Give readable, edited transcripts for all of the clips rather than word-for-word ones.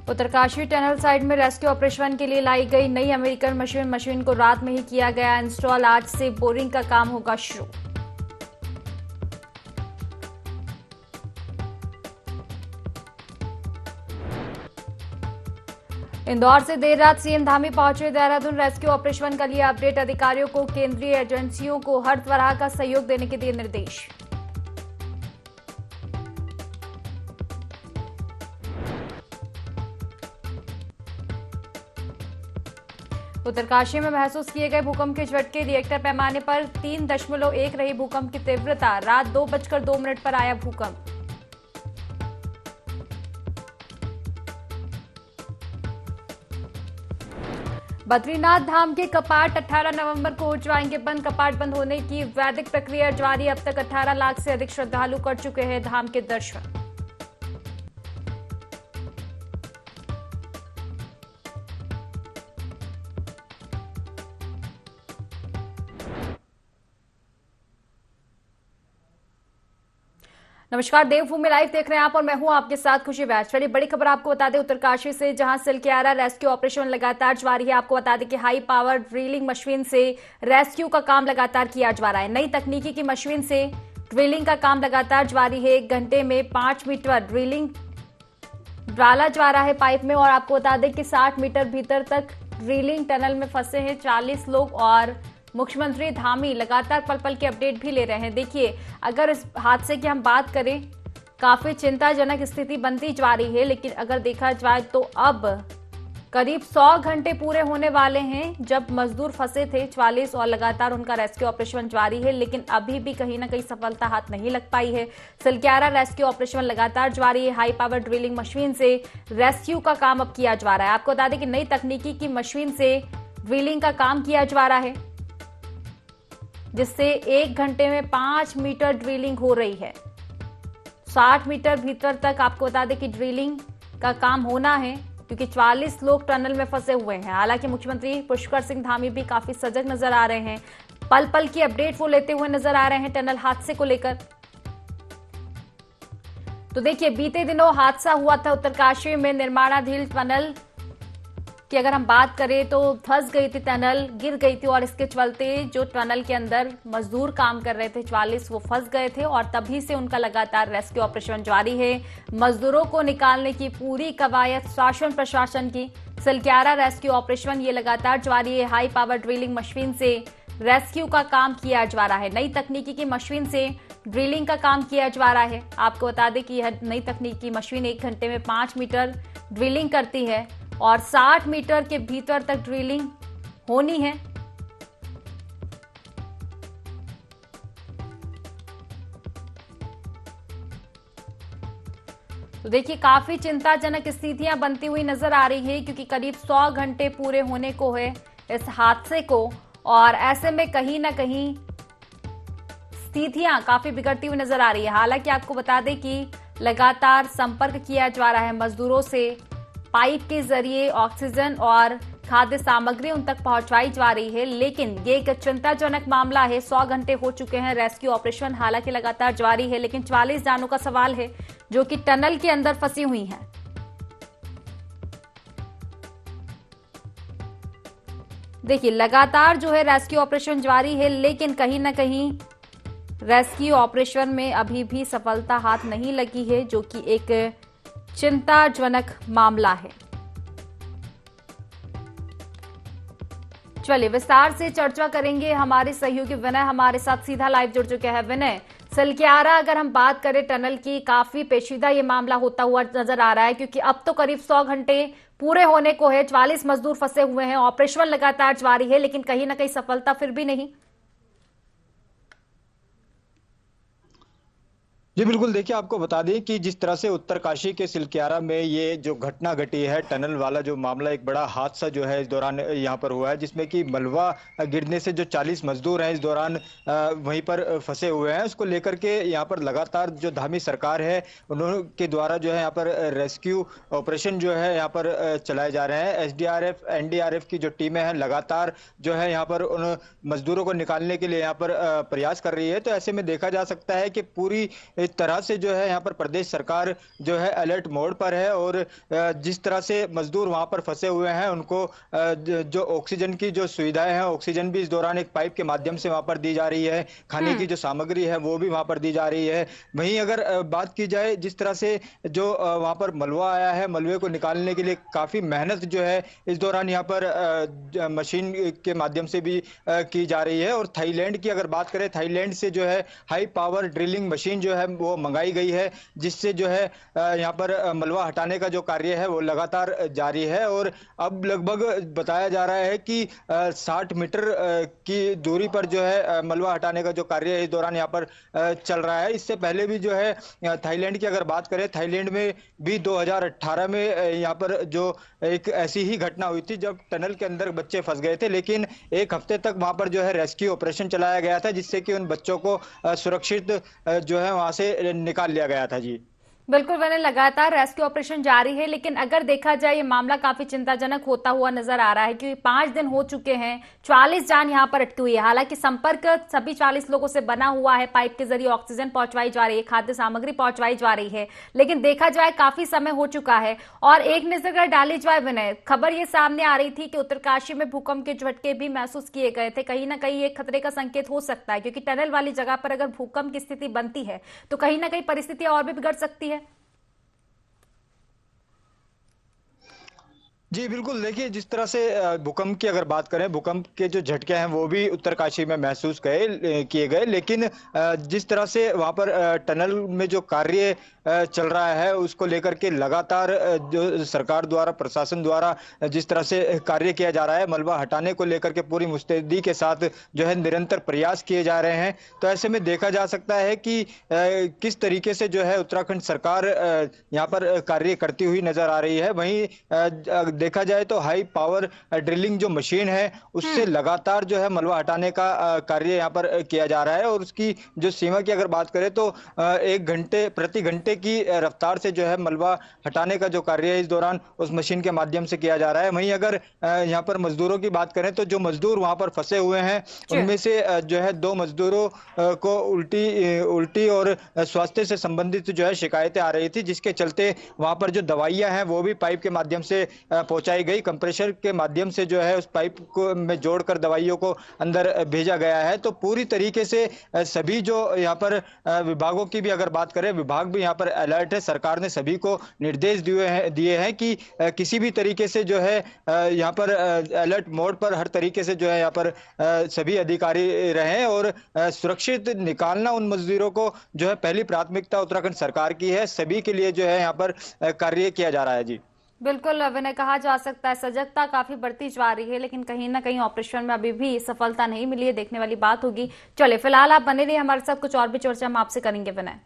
Uttarkashi tunnel side में rescue operation के लिए लाई गई नई अमेरिकन मशीन को रात में ही किया गया इंस्टॉल। आज से बोरिंग का काम होगा शुरू। इंदौर से देर रात सीएम धामी पहुंचे देहरादून। रेस्क्यू ऑपरेशन का लिया अपडेट। अधिकारियों को केंद्रीय एजेंसियों को हर तरह का सहयोग देने के दिए निर्देश। उत्तरकाशी में महसूस किए गए भूकंप के झटके। रिएक्टर पैमाने पर 3.1 रही भूकंप की तीव्रता। रात 2:02 पर आया भूकंप। बद्रीनाथ धाम के कपाट 18 नवंबर को हो जाएंगे बंद। कपाट बंद होने की वैदिक प्रक्रिया जारी। अब तक 18 लाख से अधिक श्रद्धालु कर चुके हैं धाम के दर्शन। नमस्कार, देवभूमि लाइव देख रहे हैं आप और मैं हूं आपके साथ खुशी बैच। चलिए बड़ी खबर आपको बता दें उत्तरकाशी से, जहां सिलक्यारा रेस्क्यू ऑपरेशन लगातार जारी है। आपको बता दें कि हाई पावर ड्रिलिंग मशीन से रेस्क्यू का काम लगातार किया जा रहा है। नई तकनीकी की मशीन से ड्रिलिंग का काम लगातार जारी है। 1 घंटे में 5 मीटर ड्रिलिंग डाला जा रहा है पाइप में। और आपको बता दें कि 60 मीटर भीतर तक ड्रिलिंग टनल में फंसे हैं 40 लोग। और मुख्यमंत्री धामी लगातार पल पल के अपडेट भी ले रहे हैं। देखिए, अगर इस हादसे की हम बात करें, काफी चिंताजनक स्थिति बनती जा रही है। लेकिन अगर देखा जाए तो अब करीब 100 घंटे पूरे होने वाले हैं जब मजदूर फंसे थे 44 और लगातार उनका रेस्क्यू ऑपरेशन जारी है। लेकिन अभी भी कहीं ना कहीं सफलता हाथ नहीं लग पाई है। सिलक्यारा रेस्क्यू ऑपरेशन लगातार जारी है। हाई पावर ड्रिलिंग मशीन से रेस्क्यू का काम अब किया जा रहा है। आपको बता दें कि नई तकनीकी की मशीन से ड्रिलिंग का काम किया जा रहा है, जिससे 1 घंटे में 5 मीटर ड्रिलिंग हो रही है। 60 मीटर भीतर तक आपको बता दें कि ड्रिलिंग का काम होना है, क्योंकि 44 लोग टनल में फंसे हुए हैं। हालांकि मुख्यमंत्री पुष्कर सिंह धामी भी काफी सजग नजर आ रहे हैं। पल पल की अपडेट वो लेते हुए नजर आ रहे हैं टनल हादसे को लेकर। तो देखिए, बीते दिनों हादसा हुआ था उत्तरकाशी में निर्माणाधीन टनल कि अगर हम बात करें तो धंस गई थी टनल, गिर गई थी। और इसके चलते जो टनल के अंदर मजदूर काम कर रहे थे 44, वो फंस गए थे। और तभी से उनका लगातार रेस्क्यू ऑपरेशन जारी है। मजदूरों को निकालने की पूरी कवायद शासन प्रशासन की। सिलक्यारा रेस्क्यू ऑपरेशन ये लगातार जारी है। हाई पावर ड्रिलिंग मशीन से रेस्क्यू का काम किया जा रहा है। नई तकनीकी की मशीन से ड्रिलिंग का काम किया जा रहा है। आपको बता दें कि यह नई तकनीकी मशीन 1 घंटे में 5 मीटर ड्रिलिंग करती है और 60 मीटर के भीतर तक ड्रिलिंग होनी है। तो देखिए, काफी चिंताजनक स्थितियां बनती हुई नजर आ रही है, क्योंकि करीब 100 घंटे पूरे होने को है इस हादसे को। और ऐसे में कहीं ना कहीं स्थितियां काफी बिगड़ती हुई नजर आ रही है। हालांकि आपको बता दें कि लगातार संपर्क किया जा रहा है मजदूरों से। पाइप के जरिए ऑक्सीजन और खाद्य सामग्री उन तक पहुंचाई जा रही है। लेकिन ये एक चिंताजनक मामला है। 100 घंटे हो चुके हैं रेस्क्यू ऑपरेशन हालांकि लगातार जारी है, लेकिन 44 जानों का सवाल है जो कि टनल के अंदर फंसी हुई हैं। देखिए, लगातार जो है रेस्क्यू ऑपरेशन जारी है, लेकिन कहीं ना कहीं रेस्क्यू ऑपरेशन में अभी भी सफलता हाथ नहीं लगी है, जो कि एक चिंताजनक मामला है। चलिए विस्तार से चर्चा करेंगे। हमारे सहयोगी विनय हमारे साथ सीधा लाइव जुड़ चुके हैं। विनय, सिलक्यारा अगर हम बात करें टनल की, काफी पेचीदा ये मामला होता हुआ नजर आ रहा है, क्योंकि अब तो करीब 100 घंटे पूरे होने को है। 44 मजदूर फंसे हुए हैं। ऑपरेशन लगातार जारी है, लेकिन कहीं ना कहीं सफलता फिर भी नहीं। जी बिल्कुल, देखिए आपको बता दें कि जिस तरह से उत्तरकाशी के सिलक्यारा में ये जो घटना घटी है, टनल वाला जो मामला, एक बड़ा हादसा जो है इस दौरान यहाँ पर हुआ है, जिसमें कि मलबा गिरने से जो 40 मजदूर हैं इस दौरान वहीं पर फंसे हुए हैं। उसको लेकर के यहाँ पर लगातार जो धामी सरकार है उनके द्वारा जो है यहाँ पर रेस्क्यू ऑपरेशन जो है यहाँ पर चलाए जा रहे हैं। SDRF NDRF की जो टीमें हैं लगातार जो है यहाँ पर उन मजदूरों को निकालने के लिए यहाँ पर प्रयास कर रही है। तो ऐसे में देखा जा सकता है कि पूरी तरह से जो है यहाँ पर प्रदेश सरकार जो है अलर्ट मोड पर है और जिस तरह से मजदूर वहां पर फंसे हुए हैं उनको जो ऑक्सीजन की जो सुविधाएं हैं, ऑक्सीजन भी इस दौरान एक पाइप के माध्यम से वहां पर दी जा रही है, खाने की जो सामग्री है वो भी वहां पर दी जा रही है। वहीं अगर बात की जाए जिस तरह से जो वहां पर मलबा आया है, मलबे को निकालने के लिए काफी मेहनत जो है इस दौरान यहाँ पर मशीन के माध्यम से भी की जा रही है। और थाईलैंड की अगर बात करें, थाईलैंड से जो है हाई पावर ड्रिलिंग मशीन जो है वो मंगाई गई है, जिससे जो है यहाँ पर मलबा हटाने का जो कार्य है वो लगातार जारी है। और अब लगभग बताया जा रहा है कि 60 मीटर की दूरी पर जो है मलबा हटाने का जो कार्य है इस दौरान यहाँ पर चल रहा है। इससे पहले भी जो है थाईलैंड की अगर बात करें, थाईलैंड में भी 2018 में यहाँ पर जो एक ऐसी ही घटना हुई थी जब टनल के अंदर बच्चे फंस गए थे, लेकिन एक हफ्ते तक वहां पर जो है रेस्क्यू ऑपरेशन चलाया गया था, जिससे कि उन बच्चों को सुरक्षित जो है वहां से निकाल लिया गया था। जी बिल्कुल, मैंने लगातार रेस्क्यू ऑपरेशन जारी है, लेकिन अगर देखा जाए ये मामला काफी चिंताजनक होता हुआ नजर आ रहा है क्योंकि 5 दिन हो चुके हैं, 44 जान यहां पर अटकी हुई है। हालांकि संपर्क सभी 40 लोगों से बना हुआ है, पाइप के जरिए ऑक्सीजन पहुंचवाई जा रही है, खाद्य सामग्री पहुंचवाई जा रही है, लेकिन देखा जाए काफी समय हो चुका है। और एक नजर अगर डाली जाए विनय, खबर ये सामने आ रही थी कि उत्तरकाशी में भूकंप के झटके भी महसूस किए गए थे। कहीं ना कहीं एक खतरे का संकेत हो सकता है क्योंकि टनल वाली जगह पर अगर भूकंप की स्थिति बनती है तो कहीं ना कहीं परिस्थितियां और भी बिगड़ सकती है। जी बिल्कुल, देखिए जिस तरह से भूकंप की अगर बात करें, भूकंप के जो झटके हैं वो भी उत्तरकाशी में महसूस किए गए, लेकिन जिस तरह से वहां पर टनल में जो कार्य चल रहा है उसको लेकर के लगातार जो सरकार द्वारा, प्रशासन द्वारा जिस तरह से कार्य किया जा रहा है, मलबा हटाने को लेकर के पूरी मुस्तैदी के साथ जो है निरंतर प्रयास किए जा रहे हैं। तो ऐसे में देखा जा सकता है कि किस तरीके से जो है उत्तराखंड सरकार यहाँ पर कार्य करती हुई नजर आ रही है। वहीं देखा जाए तो हाई पावर ड्रिलिंग जो मशीन है उससे लगातार जो है मलबा हटाने का कार्य यहाँ पर किया जा रहा है और उसकी जो सीमा की अगर बात करें तो 1 घंटे प्रति घंटे की रफ्तार से जो है मलबा हटाने का जो कार्य है इस दौरान उस मशीन के माध्यम से किया जा रहा है। वहीं अगर यहाँ पर मजदूरों की बात करें तो जो मजदूर वहां पर फंसे हुए हैं उनमें से जो है 2 मजदूरों को उल्टी और स्वास्थ्य से संबंधित जो है शिकायतें आ रही थी, जिसके चलते वहां पर जो दवाइयां हैं वो भी पाइप के माध्यम से पहुंचाई गई, कंप्रेशर के माध्यम से जो है उस पाइप को में जोड़कर दवाइयों को अंदर भेजा गया है। तो पूरी तरीके से सभी जो यहाँ पर विभागों की भी अगर बात करें, विभाग भी यहाँ पर अलर्ट है। सरकार ने सभी को निर्देश दिए हैं कि किसी भी तरीके से जो है यहाँ पर अलर्ट मोड पर हर तरीके से जो है यहाँ पर सभी अधिकारी रहें और सुरक्षित निकालना उन मजदूरों को जो है पहली प्राथमिकता उत्तराखंड सरकार की है। सभी के लिए जो है यहाँ पर कार्य किया जा रहा है। जी बिल्कुल, विनय, कहा जा सकता है सजगता काफी बढ़ती जा रही है, लेकिन कहीं ना कहीं ऑपरेशन में अभी भी सफलता नहीं मिली है, देखने वाली बात होगी। चले, फिलहाल आप बने रहिए हमारे साथ, कुछ और भी चर्चा हम आपसे करेंगे विनय।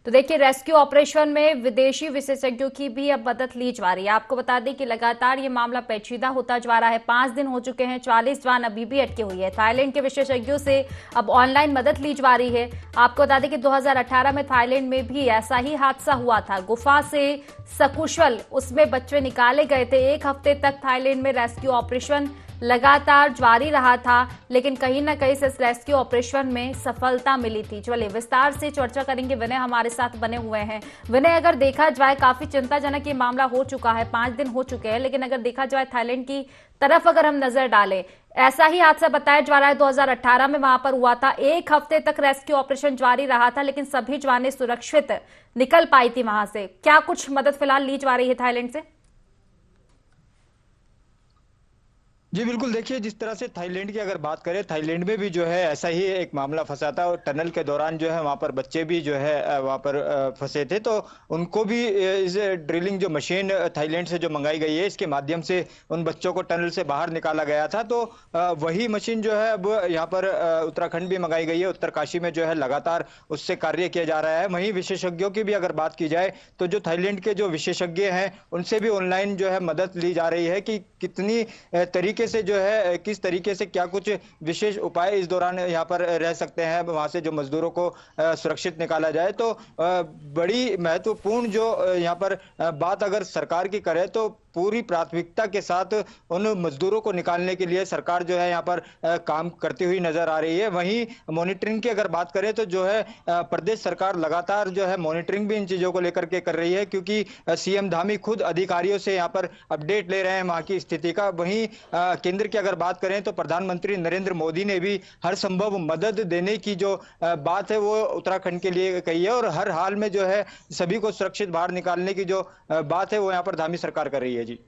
तो देखिए, रेस्क्यू ऑपरेशन में विदेशी विशेषज्ञों की भी अब मदद ली जा रही है। आपको बता दें कि लगातार ये मामला पेचीदा होता जा रहा है, 5 दिन हो चुके हैं, 40 जान अभी भी अटकी हुई है। थाईलैंड के विशेषज्ञों से अब ऑनलाइन मदद ली जा रही है। आपको बता दें कि 2018 में थाईलैंड में भी ऐसा ही हादसा हुआ था, गुफा से सकुशल उसमें बच्चे निकाले गए थे। 1 हफ्ते तक थाईलैंड में रेस्क्यू ऑपरेशन लगातार जारी रहा था, लेकिन कहीं ना कहीं से इस रेस्क्यू ऑपरेशन में सफलता मिली थी। चलिए विस्तार से चर्चा करेंगे, विनय हमारे साथ बने हुए हैं। विनय, अगर देखा जाए काफी चिंताजनक ये मामला हो चुका है, 5 दिन हो चुके हैं, लेकिन अगर देखा जाए थाईलैंड की तरफ अगर हम नजर डालें, ऐसा ही हादसा बताया जा रहा है 2018 में वहां पर हुआ था। 1 हफ्ते तक रेस्क्यू ऑपरेशन जारी रहा था, लेकिन सभी जानें सुरक्षित निकल पाई थी वहां से। क्या कुछ मदद फिलहाल ली जा रही है थाईलैंड से? जी बिल्कुल, देखिए जिस तरह से थाईलैंड की अगर बात करें, थाईलैंड में भी जो है ऐसा ही एक मामला फंसा था और टनल के दौरान जो है वहां पर बच्चे भी जो है वहां पर फंसे थे। तो उनको भी इस ड्रिलिंग जो मशीन थाईलैंड से जो मंगाई गई है इसके माध्यम से उन बच्चों को टनल से बाहर निकाला गया था। तो वही मशीन जो है अब यहाँ पर उत्तराखंड भी मंगाई गई है, उत्तरकाशी में जो है लगातार उससे कार्य किया जा रहा है। वहीं विशेषज्ञों की भी अगर बात की जाए तो जो थाईलैंड के जो विशेषज्ञ हैं उनसे भी ऑनलाइन जो है मदद ली जा रही है कि कितनी तरीके से जो है किस तरीके से क्या कुछ विशेष उपाय इस दौरान यहाँ पर रह सकते हैं, वहां से जो मजदूरों को सुरक्षित निकाला जाए। तो बड़ी महत्वपूर्ण जो यहाँ पर बात अगर सरकार की करे तो पूरी प्राथमिकता के साथ उन मजदूरों को निकालने के लिए सरकार जो है यहाँ पर काम करती हुई नजर आ रही है। वहीं मॉनिटरिंग की अगर बात करें तो जो है प्रदेश सरकार लगातार जो है मॉनिटरिंग भी इन चीजों को लेकर के कर रही है, क्योंकि सीएम धामी खुद अधिकारियों से यहाँ पर अपडेट ले रहे हैं वहां की स्थिति का। वहीं केंद्र की अगर बात करें तो प्रधानमंत्री नरेंद्र मोदी ने भी हर संभव मदद देने की जो बात है वो उत्तराखंड के लिए कही है, और हर हाल में जो है सभी को सुरक्षित बाहर निकालने की जो बात है वो यहाँ पर धामी सरकार कर रही है। जी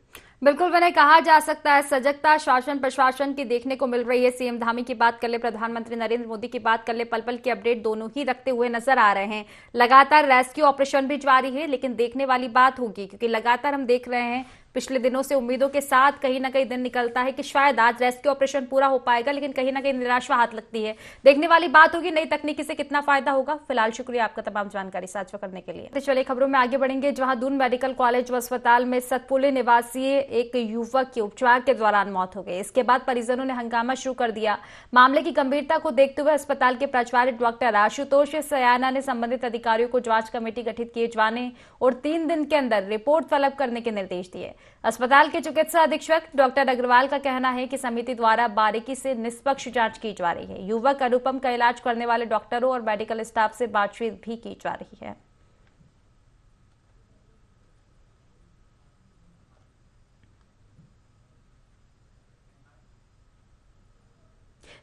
बिल्कुल विनय, कहा जा सकता है सजगता शासन प्रशासन की देखने को मिल रही है। सीएम धामी की बात कर ले, प्रधानमंत्री नरेंद्र मोदी की बात कर ले, पल पल की अपडेट दोनों ही रखते हुए नजर आ रहे हैं। लगातार रेस्क्यू ऑपरेशन भी जारी है, लेकिन देखने वाली बात होगी, क्योंकि लगातार हम देख रहे हैं पिछले दिनों से उम्मीदों के साथ कहीं ना कहीं दिन निकलता है कि शायद आज रेस्क्यू ऑपरेशन पूरा हो पाएगा, लेकिन कहीं ना कहीं निराशा हाथ लगती है। देखने वाली बात होगी नई तकनीकी से कितना फायदा होगा। फिलहाल शुक्रिया आपका तमाम जानकारी साझा करने के लिए। तो चलिए खबरों में आगे बढ़ेंगे, जहां दून मेडिकल कॉलेज व अस्पताल में सतपुली निवासी एक युवक की उपचार के दौरान मौत हो गई। इसके बाद परिजनों ने हंगामा शुरू कर दिया। मामले की गंभीरता को देखते हुए अस्पताल के प्राचार्य डॉक्टर आशुतोष सयाना ने संबंधित अधिकारियों को जांच कमेटी गठित किए जाने और 3 दिन के अंदर रिपोर्ट तलब करने के निर्देश दिए। अस्पताल के चिकित्सा अधीक्षक डॉक्टर अग्रवाल का कहना है कि समिति द्वारा बारीकी से निष्पक्ष जांच की जा रही है। युवक अनुपम का इलाज करने वाले डॉक्टरों और मेडिकल स्टाफ से बातचीत भी की जा रही है।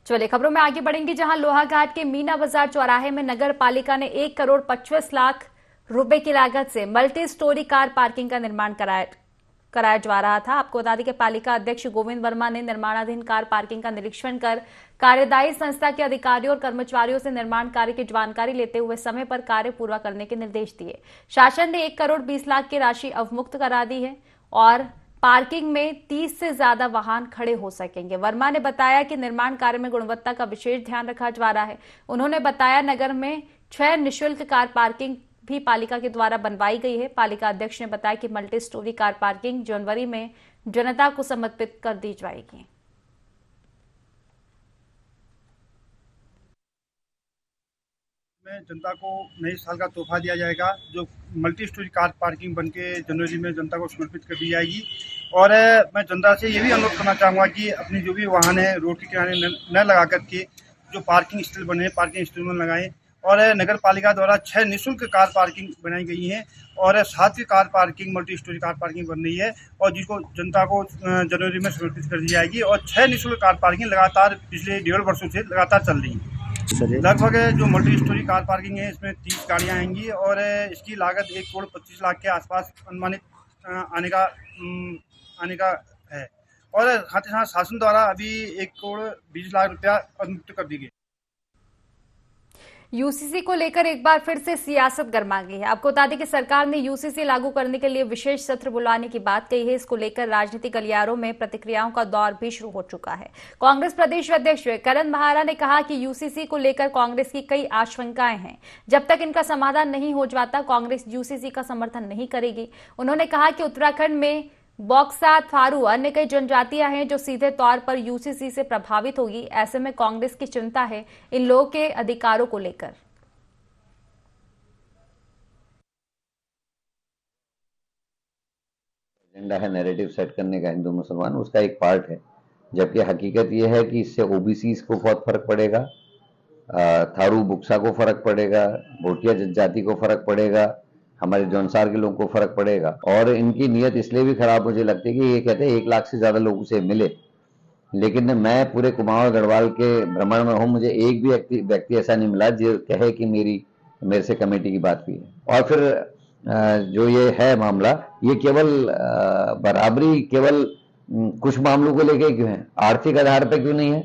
चलिए खबरों में आगे बढ़ेंगे, जहां लोहाघाट के मीना बाजार चौराहे में नगर पालिका ने 1 करोड़ 25 लाख रुपए की लागत से मल्टी स्टोरी कार पार्किंग का निर्माण कराया जा रहा था। आपको बता दें कि पालिका अध्यक्ष गोविंद वर्मा ने निर्माणाधीन कार पार्किंग का निरीक्षण कर कार्यदायी संस्था के अधिकारियों और कर्मचारियों से निर्माण कार्य की जानकारी लेते हुए समय पर कार्य पूरा करने के निर्देश दिए। शासन ने 1 करोड़ 20 लाख की राशि अवमुक्त करा दी है और पार्किंग में 30 से ज्यादा वाहन खड़े हो सकेंगे। वर्मा ने बताया कि निर्माण कार्य में गुणवत्ता का विशेष ध्यान रखा जा रहा है। उन्होंने बताया नगर में 6 निःशुल्क कार पार्किंग भी पालिका के द्वारा बनवाई गई है। पालिका अध्यक्ष ने बताया कि मल्टी स्टोरी कार पार्किंग जनवरी में जनता को समर्पित कर दी जाएगी। में जनता को नए साल का तोहफा दिया जाएगा, जो मल्टी स्टोरी कार पार्किंग बनके जनवरी में जनता को समर्पित कर दी जाएगी। और मैं जनता से ये भी अनुरोध करना चाहूँगा कि अपनी जो भी वाहन है रोड के किनारे न लगा करके जो पार्किंग स्थल बने हैं पार्किंग स्थल में लगाएं। और नगर पालिका द्वारा 6 निःशुल्क कार पार्किंग बनाई गई है और 7 car parking multi storey car parking बन रही है और जिसको जनता को जनवरी में समर्पित कर दी जाएगी। और 6 निःशुल्क कार पार्किंग लगातार पिछले 1.5 वर्षों से लगातार चल रही है। लगभग जो मल्टी स्टोरी कार पार्किंग है इसमें 30 गाड़ियाँ आएंगी और इसकी लागत 1 करोड़ 25 लाख के आसपास अनुमानित आने का है। और साथ ही साथ शासन द्वारा अभी 1 करोड़ 20 लाख रुपया अवमुक्त कर दी गई। यूसीसी को लेकर एक बार फिर से सियासत गर्मा गई है। आपको बता दें कि सरकार ने यूसीसी लागू करने के लिए विशेष सत्र बुलाने की बात कही है। इसको लेकर राजनीतिक गलियारों में प्रतिक्रियाओं का दौर भी शुरू हो चुका है। कांग्रेस प्रदेश अध्यक्ष करण बहारा ने कहा कि यूसीसी को लेकर कांग्रेस की कई आशंकाएं हैं। जब तक इनका समाधान नहीं हो जाता कांग्रेस यूसीसी का समर्थन नहीं करेगी। उन्होंने कहा कि उत्तराखंड में बॉक्सा, थारू, अन्य कई जनजातियां हैं जो सीधे तौर पर यूसीसी से प्रभावित होगी। ऐसे में कांग्रेस की चिंता है इन लोगों के अधिकारों को लेकर। एजेंडा है नैरेटिव सेट करने का हिंदू मुसलमान, उसका एक पार्ट है। जबकि हकीकत यह है कि इससे ओबीसीज को बहुत फर्क पड़ेगा, थारू बुक्सा को फर्क पड़ेगा, भोटिया जनजाति को फर्क पड़ेगा, हमारे जौनसार के लोगों को फर्क पड़ेगा। और इनकी नीयत इसलिए भी खराब मुझे लगती है कि ये कहते हैं 1 लाख से ज्यादा लोगों से मिले, लेकिन मैं पूरे कुमाऊं गढ़वाल के भ्रमण में हूं, मुझे एक भी व्यक्ति ऐसा नहीं मिला जो कहे कि मेरे से कमेटी की बात हुई है। और फिर जो ये है मामला, ये केवल बराबरी केवल कुछ मामलों को लेके क्यों है, आर्थिक आधार पर क्यों नहीं है?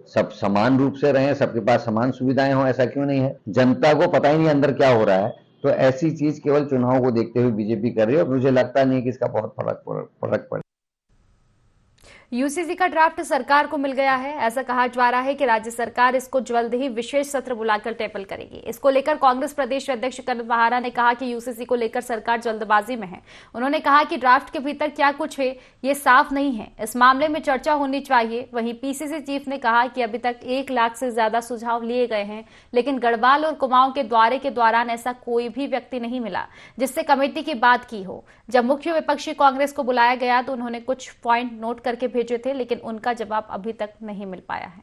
सब समान रूप से रहे, सबके पास समान सुविधाएं हो, ऐसा क्यों नहीं है? जनता को पता ही नहीं अंदर क्या हो रहा है। तो ऐसी चीज केवल चुनाव को देखते हुए बीजेपी कर रही है और मुझे लगता नहीं कि इसका बहुत फर्क पड़े। यूसीसी का ड्राफ्ट सरकार को मिल गया है। ऐसा कहा जा रहा है कि राज्य सरकार इसको जल्द ही विशेष सत्र बुलाकर टेबल करेगी। इसको लेकर कांग्रेस प्रदेश अध्यक्ष करण बहारा ने कहा कि यूसीसी को लेकर सरकार जल्दबाजी में है। उन्होंने कहा कि ड्राफ्ट के भीतर क्या कुछ है ये साफ नहीं है, इस मामले में चर्चा होनी चाहिए। वहीं पीसीसी चीफ ने कहा कि अभी तक 1 लाख से ज्यादा सुझाव लिए गए हैं, लेकिन गढ़वाल और कुमाऊं के दौरे के दौरान ऐसा कोई भी व्यक्ति नहीं मिला जिससे कमेटी की बात की हो। जब मुख्य विपक्षी कांग्रेस को बुलाया गया तो उन्होंने कुछ पॉइंट नोट करके भेजे थे, लेकिन उनका जवाब अभी तक नहीं मिल पाया है।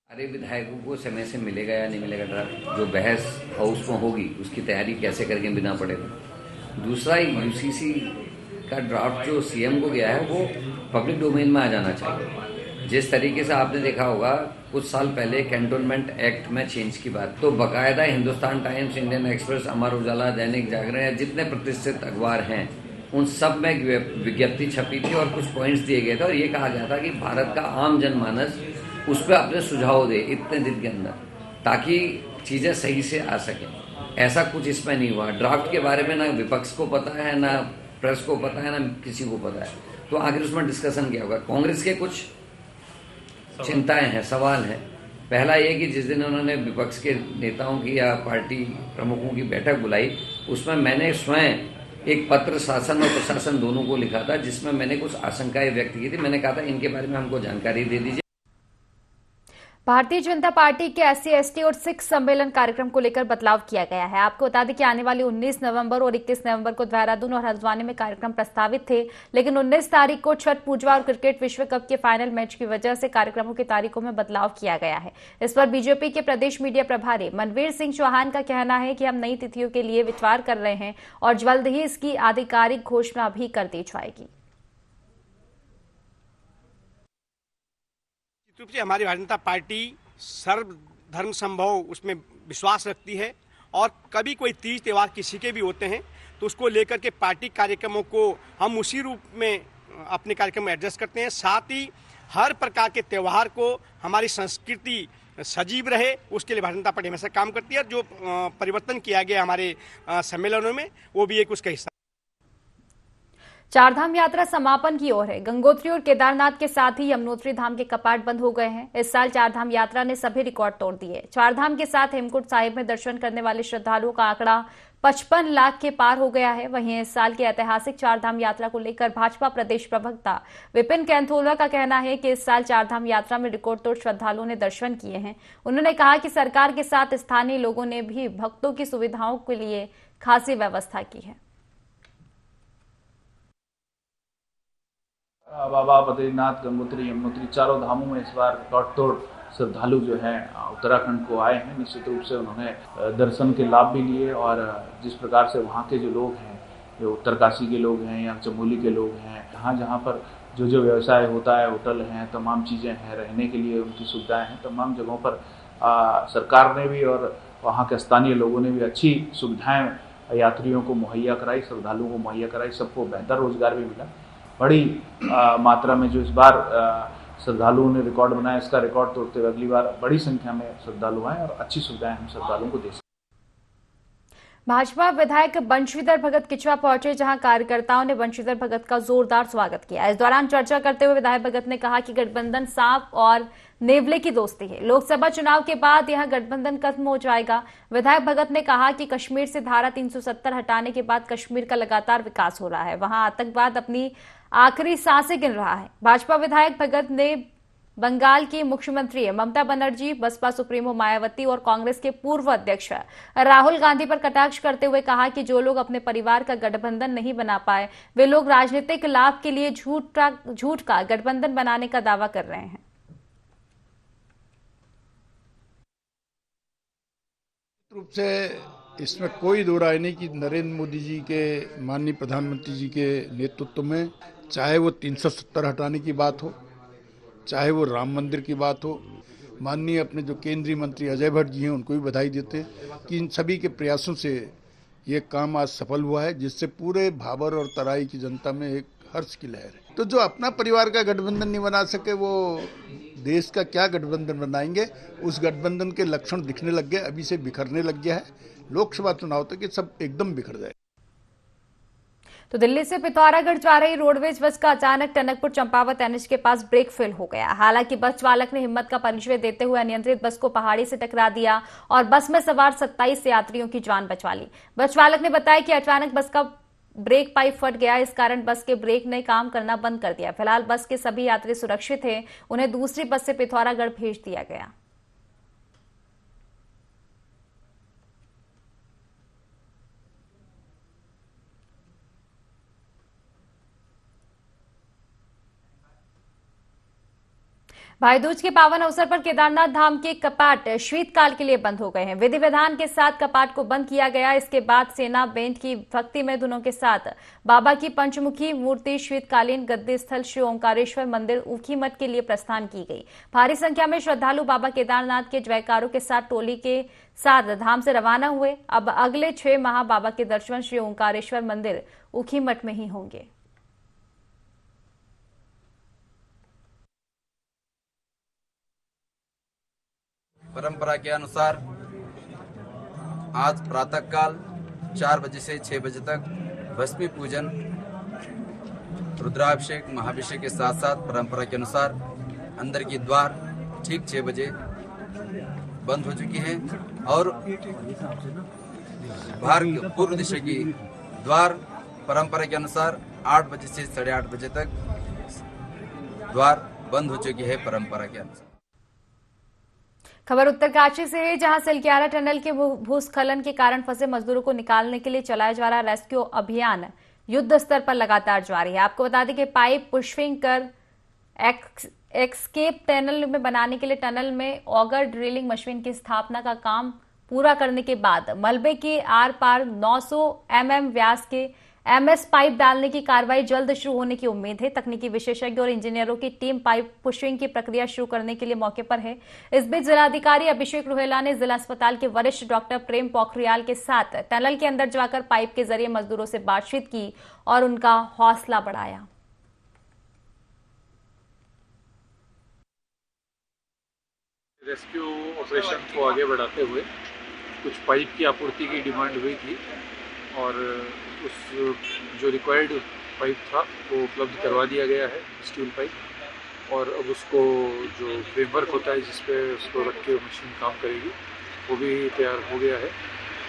अरे विधायकों को समय से मिलेगा या नहीं मिलेगा ड्राफ्ट, जो बहस हाउस में होगी उसकी तैयारी कैसे करके बिना पड़ेगा। दूसरा, यूसीसी का ड्राफ्ट जो सीएम को गया है वो पब्लिक डोमेन में आ जाना चाहिए। जिस तरीके से आपने देखा होगा कुछ साल पहले कैंटोनमेंट एक्ट में चेंज की बात, तो बाकायदा Hindustan times, Indian express, Amar Ujala, Dainik Jagran या जितने प्रतिष्ठित अखबार हैं उन सब में विज्ञप्ति छपी थी और कुछ पॉइंट्स दिए गए थे और ये कहा गया था कि भारत का आम जनमानस उस पर अपने सुझाव दे इतने दिन के अंदर, ताकि चीजें सही से आ सकें। ऐसा कुछ इसमें नहीं हुआ। ड्राफ्ट के बारे में ना विपक्ष को पता है, ना प्रेस को पता है, ना किसी को पता है, तो आखिर उसमें डिस्कशन क्या होगा। कांग्रेस के कुछ चिंताएं हैं, सवाल हैं। पहला ये कि जिस दिन उन्होंने विपक्ष के नेताओं की या पार्टी प्रमुखों की बैठक बुलाई, उसमें मैंने स्वयं एक पत्र शासन और प्रशासन दोनों को लिखा था, जिसमें मैंने कुछ आशंकाएं व्यक्त की थी। मैंने कहा था इनके बारे में हमको जानकारी दे दीजिए। भारतीय जनता पार्टी के SC/ST और सिख सम्मेलन कार्यक्रम को लेकर बदलाव किया गया है। आपको बता दें कि आने वाली 19 नवंबर और 21 नवंबर को देहरादून और हल्द्वानी में कार्यक्रम प्रस्तावित थे, लेकिन 19 तारीख को छठ पूजा और क्रिकेट विश्व कप के फाइनल मैच की वजह से कार्यक्रमों की तारीखों में बदलाव किया गया है। इस पर बीजेपी के प्रदेश मीडिया प्रभारी मनवीर सिंह चौहान का कहना है कि हम नई तिथियों के लिए विचार कर रहे हैं और जल्द ही इसकी आधिकारिक घोषणा भी कर दी जाएगी। रूप से हमारी भारतीय जनता पार्टी सर्वधर्म संभव उसमें विश्वास रखती है और कभी कोई तीज त्योहार किसी के भी होते हैं तो उसको लेकर के पार्टी कार्यक्रमों को हम उसी रूप में अपने कार्यक्रम में एडजस्ट करते हैं। साथ ही हर प्रकार के त्यौहार को हमारी संस्कृति सजीव रहे उसके लिए भारतीय जनता पार्टी हमेशा काम करती है। जो परिवर्तन किया गया हमारे सम्मेलनों में वो भी एक उसका हिस्सा। चारधाम यात्रा समापन की ओर है। गंगोत्री और केदारनाथ के साथ ही यमुनोत्री धाम के कपाट बंद हो गए हैं। इस साल चारधाम यात्रा ने सभी रिकॉर्ड तोड़ दिए। चारधाम के साथ हेमकुंड साहिब में दर्शन करने वाले श्रद्धालुओं का आंकड़ा 55 लाख के पार हो गया है। वहीं इस साल की ऐतिहासिक चारधाम यात्रा को लेकर भाजपा प्रदेश प्रवक्ता विपिन कैंथोला का कहना है कि इस साल चारधाम यात्रा में रिकॉर्ड तोड़ श्रद्धालुओं ने दर्शन किए हैं। उन्होंने कहा कि सरकार के साथ स्थानीय लोगों ने भी भक्तों की सुविधाओं के लिए खासी व्यवस्था की है। बाबा बद्रीनाथ, गंगोत्री, यमुनोत्री चारों धामों में इस बार रिकॉर्ड तोड़ श्रद्धालु जो हैं उत्तराखंड को आए हैं। निश्चित रूप से उन्होंने दर्शन के लाभ भी लिए और जिस प्रकार से वहाँ के जो लोग हैं, जो उत्तरकाशी के लोग हैं या चमोली के लोग हैं, जहाँ पर जो व्यवसाय होता है, होटल हैं, तमाम चीज़ें हैं, रहने के लिए उनकी सुविधाएं हैं, तमाम जगहों पर सरकार ने भी और वहाँ के स्थानीय लोगों ने भी अच्छी सुविधाएं यात्रियों को मुहैया कराई, श्रद्धालुओं को मुहैया कराई। सबको बेहतर रोजगार भी मिला। बड़ी मात्रा में जो इस बार श्रद्धालुओं ने रिकॉर्ड बनाया, इसका रिकॉर्ड तोड़ते हुए अगली बार बड़ी संख्या में श्रद्धालु आए और अच्छी सुविधाएं हम श्रद्धालुओं को दे सकें। भाजपा विधायक बंशीधर भगत किचवा पहुंचे, जहां कार्यकर्ताओं ने बंशीधर भगत का जोरदार स्वागत किया। इस दौरान चर्चा करते हुए विधायक भगत ने कहा कि गठबंधन सांप और नेवले की दोस्ती है। लोकसभा चुनाव के बाद यह गठबंधन खत्म हो जाएगा। विधायक भगत ने कहा कि कश्मीर से धारा 370 हटाने के बाद कश्मीर का लगातार विकास हो रहा है, वहां आतंकवाद अपनी आखिरी सांसें गिन रहा है। भाजपा विधायक भगत ने बंगाल की मुख्यमंत्री ममता बनर्जी, बसपा सुप्रीमो मायावती और कांग्रेस के पूर्व अध्यक्ष राहुल गांधी पर कटाक्ष करते हुए कहा कि जो लोग अपने परिवार का गठबंधन नहीं बना पाए, वे लोग राजनीतिक लाभ के लिए झूठ का गठबंधन बनाने का दावा कर रहे हैं। रूप से इसमें कोई दो राय नहीं कि नरेंद्र मोदी जी के, माननीय प्रधानमंत्री जी के नेतृत्व में, चाहे वो 370 हटाने की बात हो, चाहे वो राम मंदिर की बात हो, माननीय अपने जो केंद्रीय मंत्री अजय भट्ट जी हैं उनको भी बधाई देते हैं कि इन सभी के प्रयासों से ये काम आज सफल हुआ है, जिससे पूरे भाबर और तराई की जनता में एक हर्ष की लहर है। तो जो अपना परिवार का गठबंधन नहीं बना सके, वो देश का क्या गठबंधन बनाएंगे। उस गठबंधन के लक्षण दिखने लग गए, अभी से बिखरने लग गया है। लोकसभा चुनाव तक ये सब एकदम बिखर जाए। तो दिल्ली से पिथौरागढ़ जा रही रोडवेज बस का अचानक टनकपुर चंपावत एनएच के पास ब्रेक फेल हो गया। हालांकि बस चालक ने हिम्मत का परिचय देते हुए अनियंत्रित बस को पहाड़ी से टकरा दिया और बस में सवार 27 यात्रियों की जान बचा ली। बस चालक ने बताया कि अचानक बस का ब्रेक पाइप फट गया, इस कारण बस के ब्रेक ने काम करना बंद कर दिया। फिलहाल बस के सभी यात्री सुरक्षित हैं, उन्हें दूसरी बस से पिथौरागढ़ भेज दिया गया। भाई दूज के पावन अवसर पर केदारनाथ धाम के कपाट शीतकाल के लिए बंद हो गए हैं। विधि विधान के साथ कपाट को बंद किया गया। इसके बाद सेना बैंड की भक्ति में धुनों के साथ बाबा की पंचमुखी मूर्ति शीतकालीन गद्दी स्थल श्री ओंकारेश्वर मंदिर ऊखीमठ के लिए प्रस्थान की गई। भारी संख्या में श्रद्धालु बाबा केदारनाथ के जयकारों के साथ टोली के साथ धाम से रवाना हुए। अब अगले 6 माह बाबा के दर्शन श्री ओंकारेश्वर मंदिर ऊखीमठ में ही होंगे। परंपरा के अनुसार आज प्रातःकाल 4 बजे से 6 बजे तक भस्मी पूजन, रुद्राभिषेक, महाभिषेक के साथ साथ परंपरा के अनुसार अंदर की द्वार ठीक 6 बजे बंद हो चुकी है और बाहर पूर्व दिशा की द्वार परंपरा के अनुसार 8 बजे से 8:30 बजे तक द्वार बंद हो चुकी है परंपरा के अनुसार। खबर उत्तरकाशी से है, जहां सिलक्यारा टनल के भूस्खलन के कारण फंसे मजदूरों को निकालने के लिए चलाया जा रहा रेस्क्यू अभियान युद्ध स्तर पर लगातार जारी है। आपको बता दें कि पाइप पुशिंग कर एस्केप टनल में बनाने के लिए टनल में ऑगर ड्रिलिंग मशीन की स्थापना का काम पूरा करने के बाद मलबे के आर पार 900 mm व्यास के MS पाइप डालने की कार्रवाई जल्द शुरू होने की उम्मीद है। तकनीकी विशेषज्ञ और इंजीनियरों की टीम पाइप पुशिंग की प्रक्रिया शुरू करने के लिए मौके पर है। इस बीच जिलाधिकारी अभिषेक रोहेला ने जिला अस्पताल के वरिष्ठ डॉक्टर प्रेम पोखरियाल के साथ टनल के अंदर जाकर पाइप के जरिए मजदूरों से बातचीत की और उनका हौसला बढ़ाया। रेस्क्यू ऑपरेशन को आगे बढ़ाते हुए कुछ पाइप की आपूर्ति की डिमांड हुई थी और उस जो रिक्वायर्ड पाइप था वो उपलब्ध करवा दिया गया है, स्टील पाइप। और अब उसको जो फ्रेमवर्क होता है जिस पे उसको रख के मशीन काम करेगी वो भी तैयार हो गया है।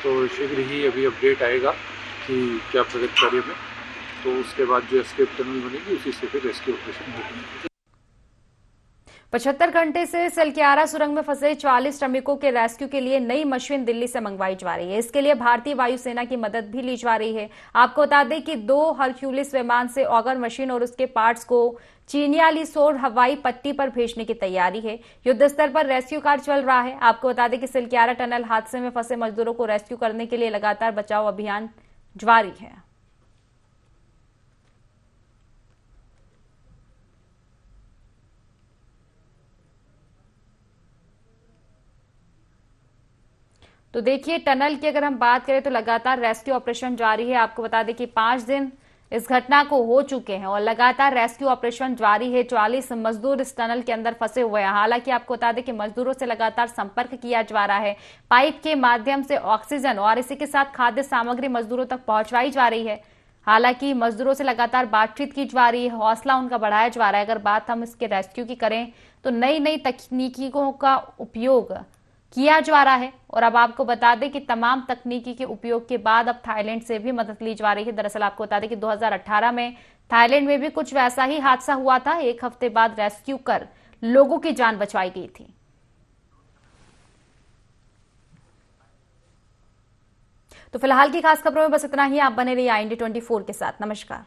तो शीघ्र ही अभी अपडेट आएगा कि क्या प्रगति कार्य में, तो उसके बाद जो एस्केप टनल बनेगी उसी से फिर रेस्क्यू ऑपरेशन होगी। 75 घंटे से सिलक्यारा सुरंग में फंसे 40 श्रमिकों के रेस्क्यू के लिए नई मशीन दिल्ली से मंगवाई जा रही है। इसके लिए भारतीय वायुसेना की मदद भी ली जा रही है। आपको बता दें कि 2 हरक्यूलिस विमान से ऑगर मशीन और उसके पार्ट्स को चिन्यालीसोर हवाई पट्टी पर भेजने की तैयारी है। युद्ध स्तर पर रेस्क्यू कार्य चल रहा है। आपको बता दें कि सिलक्यारा टनल हादसे में फंसे मजदूरों को रेस्क्यू करने के लिए लगातार बचाव अभियान जारी है। तो देखिए, टनल की अगर हम बात करें तो लगातार रेस्क्यू ऑपरेशन जारी है। आपको बता दें कि 5 दिन इस घटना को हो चुके हैं और लगातार रेस्क्यू ऑपरेशन जारी है। 40 मजदूर इस टनल के अंदर फंसे हुए हैं। हालांकि आपको बता दें कि मजदूरों से लगातार संपर्क किया जा रहा है। पाइप के माध्यम से ऑक्सीजन और इसी के साथ खाद्य सामग्री मजदूरों तक पहुंचाई जा रही है। हालांकि मजदूरों से लगातार बातचीत की जा रही है, हौसला उनका बढ़ाया जा रहा है। अगर बात हम इसके रेस्क्यू की करें तो नई नई तकनीकों का उपयोग किया जा रहा है। और अब आपको बता दें कि तमाम तकनीकी के उपयोग के बाद अब थाईलैंड से भी मदद ली जा रही है। दरअसल आपको बता दें कि 2018 में थाईलैंड में भी कुछ वैसा ही हादसा हुआ था। 1 हफ्ते बाद रेस्क्यू कर लोगों की जान बचाई गई थी। तो फिलहाल की खास खबरों में बस इतना ही। आप बने रहिए IND 24 के साथ। नमस्कार।